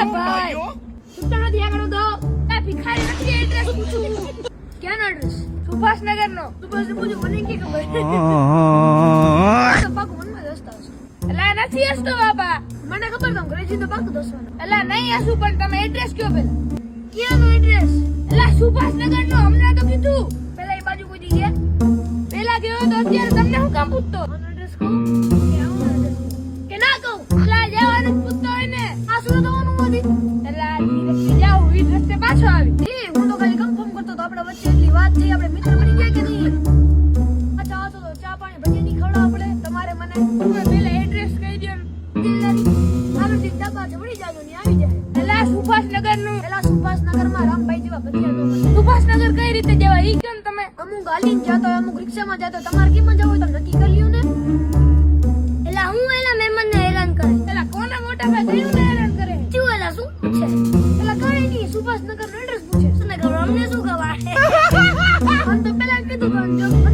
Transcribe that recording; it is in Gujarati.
ભાઈ સુતા નથી આગળ દો આ ભિખારી નથી એડ્રેસ પૂછું ક્યાંનો એડ્રેસ સુભાષનગર નો સુભાષ પૂછું મને કે ખબર તો પાકું મનમાં દસતા હશે એલા નથી હસતો બાબા મને ખબર તમ અંગ્રેજી તો પાકું દસવાનું એલા નહીં હસું પણ તમે એડ્રેસ કયો પેલા ક્યાંનો એડ્રેસ એલા સુભાષનગર નો હમણાં તો કીધું પેલા એ બાજુ કોઈ ગયા પેલા ગયો તો અત્યારે તમને હું કામ પૂછતો એડ્રેસ કહું કે ના કહું એલા જવાનું પૂછતો હોય ને આ શું થવાનું મોદી એલા ઈ જાવ ઈ રસ્તે પાછો આવી એ હું તો ખાલી કન્ફર્મ કરતો તો આપણે વચ્ચે એટલી વાત થઈ આપણે મિત્ર બની ગયા કે નહીં અચ્છા તો ચા પાણી ભજીયાની ખવડાવ આપણે તમારે મને તમે પેલા એડ્રેસ કહી દો મારું જી ડબ્બા જમણી જાજો ની આવી જાય એલા સુભાષનગર નું એલા સુભાષનગર માં રામભાઈ જેવા ભજીયા તો સુભાષનગર કઈ રીતે જવા ઈ કેમ તમે અમુક ગાડીમાં જાતો અમુક રિક્ષામાં જાતો તમારે કેમાં જવું તો નક્કી કરી લ્યો ને એલા હું એલા મહેમાનને હેરાન કરે એલા કોના મોટા ભાઈ થઈને હેરાન કરે શું એલા શું પૂછે એલા કઈ નહીં સુભાષનગર નો એડ્રેસ પૂછે શું ને ખબર અમને શું ખબર આમ તો પેલા કીધું પણ જો